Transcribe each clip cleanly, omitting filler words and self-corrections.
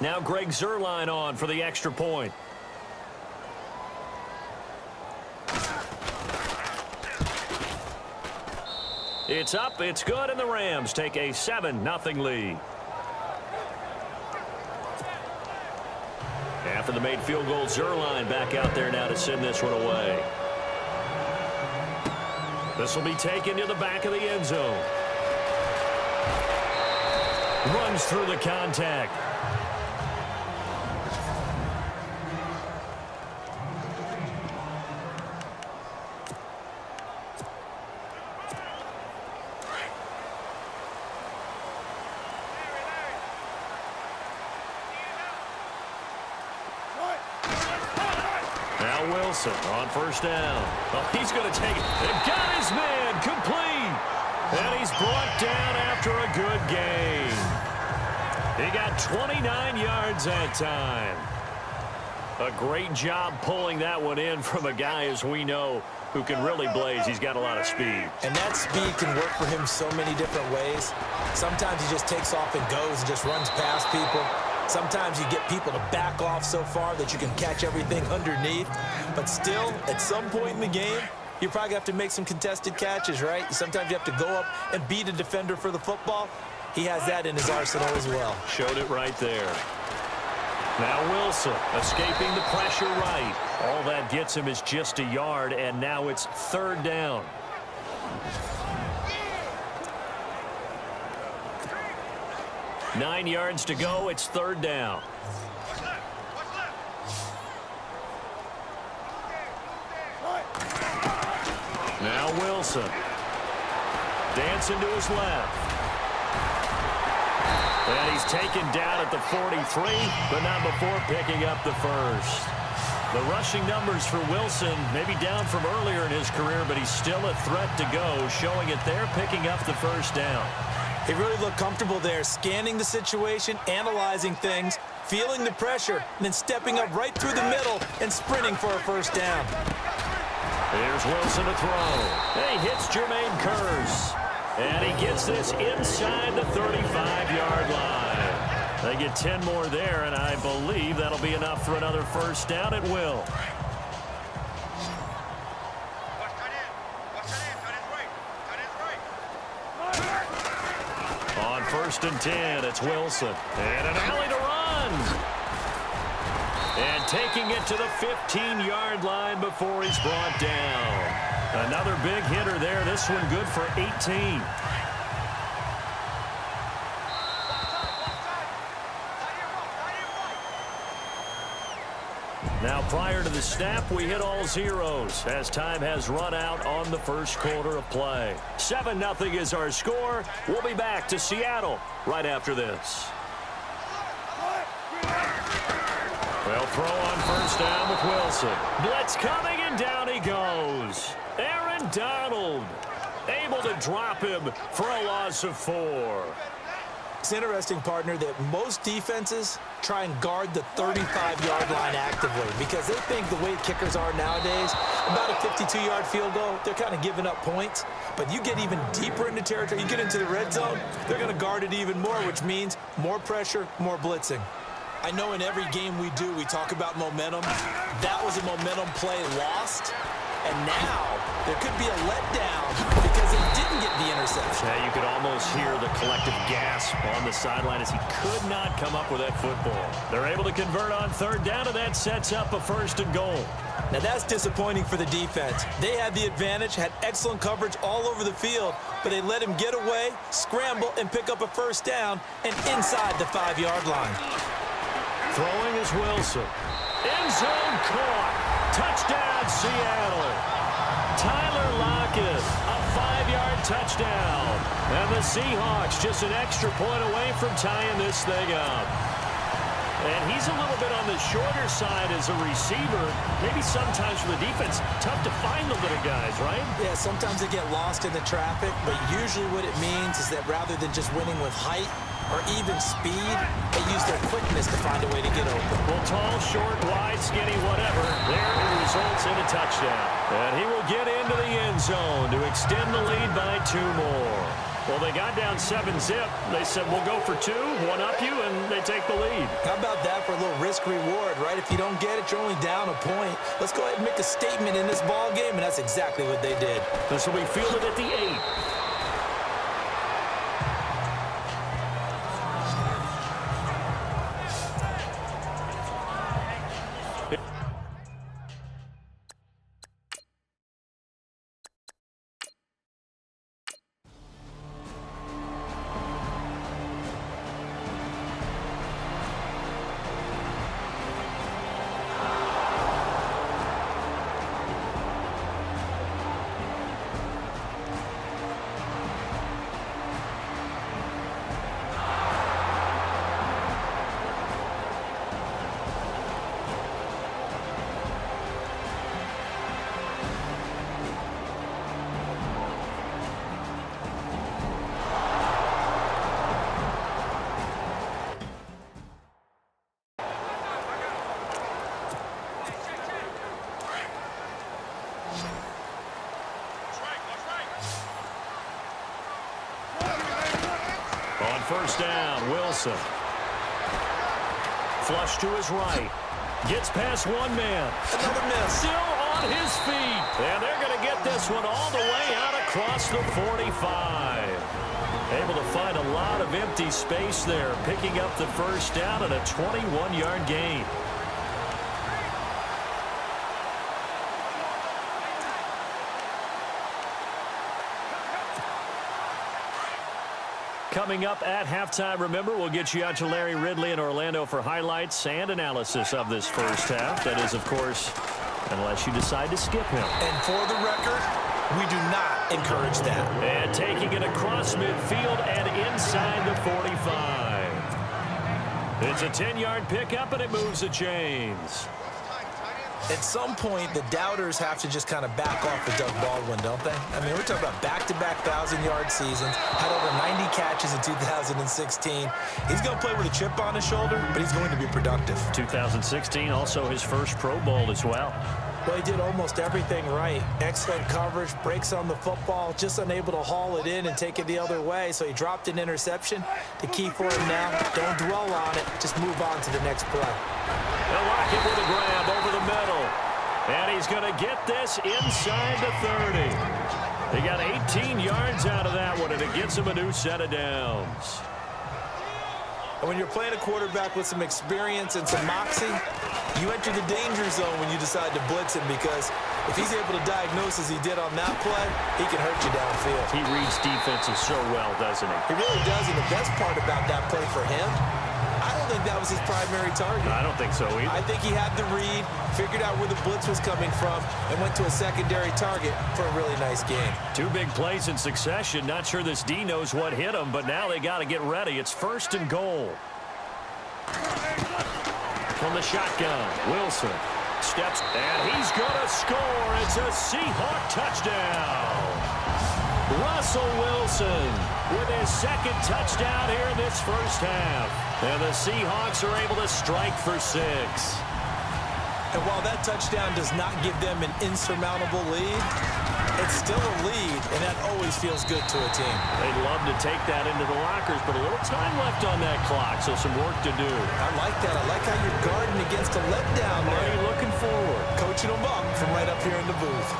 Now Greg Zuerlein on for the extra point. It's up, it's good, and the Rams take a 7-0 lead. After the made field goal, Zuerlein back out there now to send this one away. This will be taken to the back of the end zone. Runs through the contact. Wilson on first down. Oh, he's going to take it. They've got his man complete. And he's brought down after a good gain. He got 29 yards that time. A great job pulling that one in from a guy, as we know, who can really blaze. He's got a lot of speed. And that speed can work for him so many different ways. Sometimes he just takes off and goes and just runs past people. Sometimes you get people to back off so far that you can catch everything underneath. But still, at some point in the game, you probably have to make some contested catches, right? Sometimes you have to go up and beat a defender for the football. He has that in his arsenal as well. Showed it right there. Now Wilson escaping the pressure right. All that gets him is just a yard, and now it's third down. Nine yards to go. It's third down. Now Wilson. Dancing to his left. And he's taken down at the 43, but not before picking up the first. The rushing numbers for Wilson maybe down from earlier in his career, but he's still a threat to go, showing it there, picking up the first down. He really looked comfortable there, scanning the situation, analyzing things, feeling the pressure, and then stepping up right through the middle and sprinting for a first down. Here's Wilson to throw. And he hits Jermaine Kearse. And he gets this inside the 35-yard line. They get 10 more there, and I believe that'll be enough for another first down. It will. On first and 10, it's Wilson. And an alley to run. And taking it to the 15-yard line before he's brought down. Another big hitter there. This one good for 18. Now, prior to the snap, we hit all zeros as time has run out on the first quarter of play. 7-0 is our score. We'll be back to Seattle right after this. Well, throw on first down with Wilson. Blitz coming, and down he goes. Aaron Donald able to drop him for a loss of 4. It's interesting, partner, that most defenses try and guard the 35-yard line actively because they think the way kickers are nowadays, about a 52-yard field goal, they're kind of giving up points. But you get even deeper into territory, you get into the red zone, they're going to guard it even more, which means more pressure, more blitzing. I know in every game we do, we talk about momentum. That was a momentum play lost. And now there could be a letdown because he didn't get the interception. Yeah, you could almost hear the collective gasp on the sideline as he could not come up with that football. They're able to convert on third down, and that sets up a first and goal. Now that's disappointing for the defense. They had the advantage, had excellent coverage all over the field, but they let him get away, scramble, and pick up a first down and inside the 5-yard line. Throwing is Wilson. End zone caught. Touchdown, Seattle. Tyler Lockett, a 5-yard touchdown. And the Seahawks just an extra point away from tying this thing up. And he's a little bit on the shorter side as a receiver. Maybe sometimes for the defense, tough to find the little guys, right? Yeah, sometimes they get lost in the traffic, but usually what it means is that rather than just winning with height or even speed, they use their quickness to find a way to get open. Well, tall, short, wide, skinny, whatever, there it results in a touchdown. And he will get into the end zone to extend the lead by 2 more. Well, they got down 7-zip. They said, we'll go for 2, one up you, and they take the lead. How about that for a little risk-reward, right? If you don't get it, you're only down a point. Let's go ahead and make a statement in this ball game, and that's exactly what they did. This will be fielded at the 8. On first down, Wilson. Flush to his right. Gets past one man. Another miss. Still on his feet. And they're going to get this one all the way out across the 45. Able to find a lot of empty space there, picking up the first down and a 21-yard gain. Coming up at halftime, remember, we'll get you out to Larry Ridley in Orlando for highlights and analysis of this first half. That is, of course, unless you decide to skip him. And for the record, we do not encourage that. And taking it across midfield and inside the 45. It's a 10-yard pickup, and it moves the chains. At some point, the doubters have to just kind of back off with Doug Baldwin, don't they? I mean, we're talking about back-to-back 1,000-yard seasons, had over 90 catches in 2016. He's going to play with a chip on his shoulder, but he's going to be productive. 2016, also his first Pro Bowl as well. Well, he did almost everything right. Excellent coverage, breaks on the football, just unable to haul it in and take it the other way, so he dropped an interception. The key for him now, don't dwell on it, just move on to the next play. They'll lock it with a grab over the middle. And he's going to get this inside the 30. He got 18 yards out of that one, and it gets him a new set of downs. And when you're playing a quarterback with some experience and some moxie, you enter the danger zone when you decide to blitz him, because if he's able to diagnose as he did on that play, he can hurt you downfield. He reads defenses so well, doesn't he? He really does, and the best part about that play for him, I don't think that was his primary target. I don't think so either. I think he had the read, figured out where the blitz was coming from, and went to a secondary target for a really nice game. 2 big plays in succession. Not sure this D knows what hit him, but now they got to get ready. It's 1st and goal. From the shotgun, Wilson steps, and he's going to score. It's a Seahawk touchdown. Russell Wilson with his 2nd touchdown here in this first half. And the Seahawks are able to strike for 6. And while that touchdown does not give them an insurmountable lead, it's still a lead, and that always feels good to a team. They'd love to take that into the lockers, but a little time left on that clock, so some work to do. I like that. I like how you're guarding against a letdown there. Are you looking forward? Coaching them up from right up here in the booth.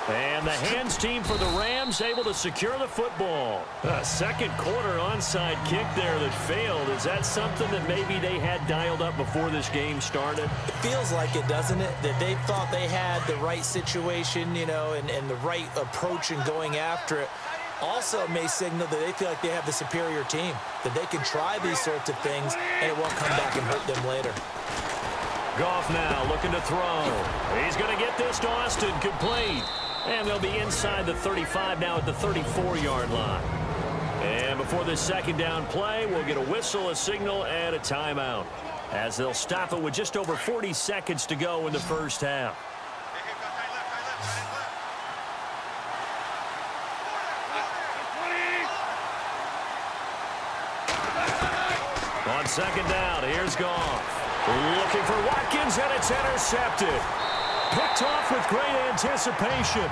And the hands team for the Rams able to secure the football. A second quarter onside kick there that failed. Is that something that maybe they had dialed up before this game started? It feels like it, doesn't it? That they thought they had the right situation, you know, and the right approach in going after it. Also may signal that they feel like they have the superior team, that they can try these sorts of things and it won't come back and hurt them later. Goff now looking to throw. He's going to get this to Austin, complete. And they'll be inside the 35 now at the 34-yard line. And before this 2nd down play, we'll get a whistle, a signal, and a timeout, as they'll stop it with just over 40 seconds to go in the first half. On 2nd down, here's Goff. Looking for Watkins, and it's intercepted. Picked off with great anticipation.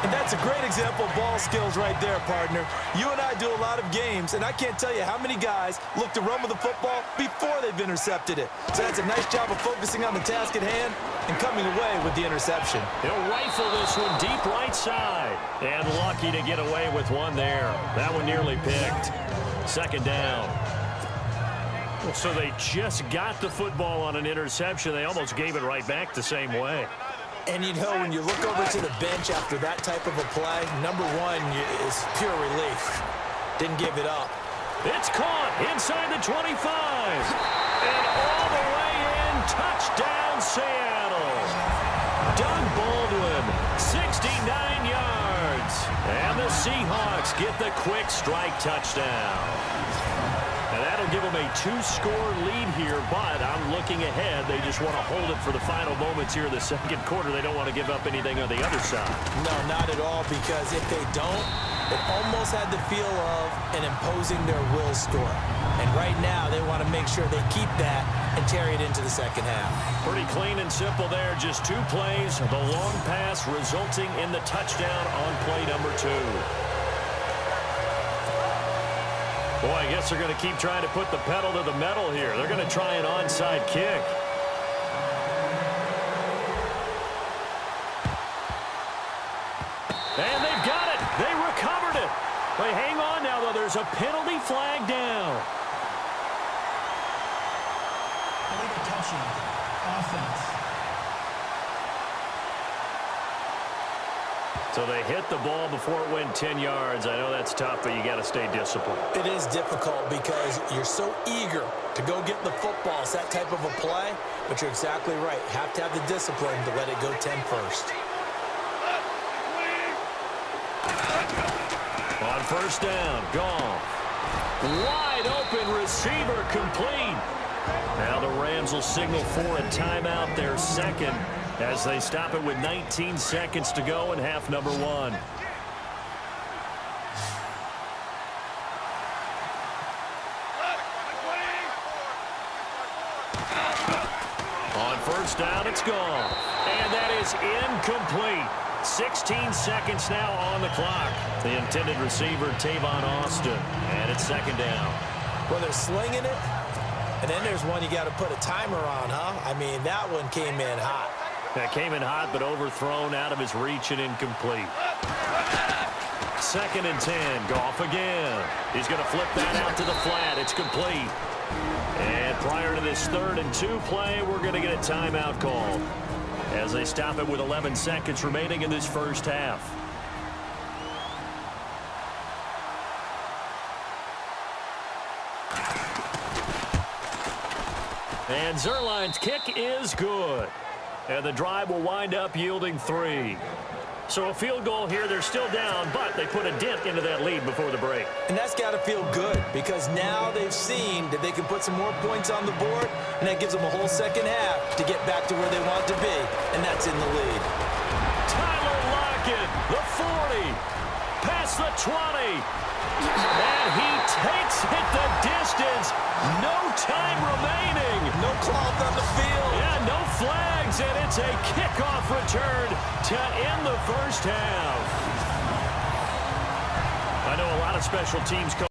And that's a great example of ball skills right there, partner. You and I do a lot of games, and I can't tell you how many guys look to run with the football before they've intercepted it. So that's a nice job of focusing on the task at hand and coming away with the interception. He'll rifle this one deep right side. And lucky to get away with one there. That one nearly picked. Second down. So they just got the football on an interception. They almost gave it right back the same way. And you know, when you look over to the bench after that type of a play, number one is pure relief. Didn't give it up. It's caught inside the 25. And all the way in, touchdown Seattle. Doug Baldwin, 69 yards. And the Seahawks get the quick strike touchdown. And that'll give them a 2-score lead here, but I'm looking ahead. They just want to hold it for the final moments here in the second quarter. They don't want to give up anything on the other side. No, not at all, because if they don't, it almost had the feel of an imposing their will score. And right now, they want to make sure they keep that and carry it into the second half. Pretty clean and simple there. Just 2 plays. The long pass resulting in the touchdown on play number 2. Boy, I guess they're going to keep trying to put the pedal to the metal here. They're going to try an onside kick. And they've got it. They recovered it. They hang on now, though. There's a penalty flag down. Illegal touching. Offense. So they hit the ball before it went 10 yards. I know that's tough, but you got to stay disciplined. It is difficult because you're so eager to go get the football. It's that type of a play, but you're exactly right. You have to have the discipline to let it go 10 first. On first down, Goff. Wide open receiver complete. Now the Rams will signal for a timeout, their second, as they stop it with 19 seconds to go in half number 1. On first down, it's gone. And that is incomplete. 16 seconds now on the clock. The intended receiver, Tavon Austin. And it's second down. Well, they're slinging it, and then there's one you got to put a timer on, huh? I mean, that one came in hot. That came in hot, but overthrown out of his reach and incomplete. Second and 10. Goff again. He's going to flip that out to the flat. It's complete. And prior to this 3rd and 2 play, we're going to get a timeout called as they stop it with 11 seconds remaining in this first half. And Zuerlein's kick is good. And the drive will wind up yielding 3. So a field goal here. They're still down, but they put a dent into that lead before the break. And that's got to feel good because now they've seen that they can put some more points on the board, and that gives them a whole second half to get back to where they want to be, and that's in the lead. Tyler Lockett, the 40, past the 20, and he takes it the distance. No time remaining. No cloth on the field. Yeah, no flags, and it's a kickoff return to end the first half. I know a lot of special teams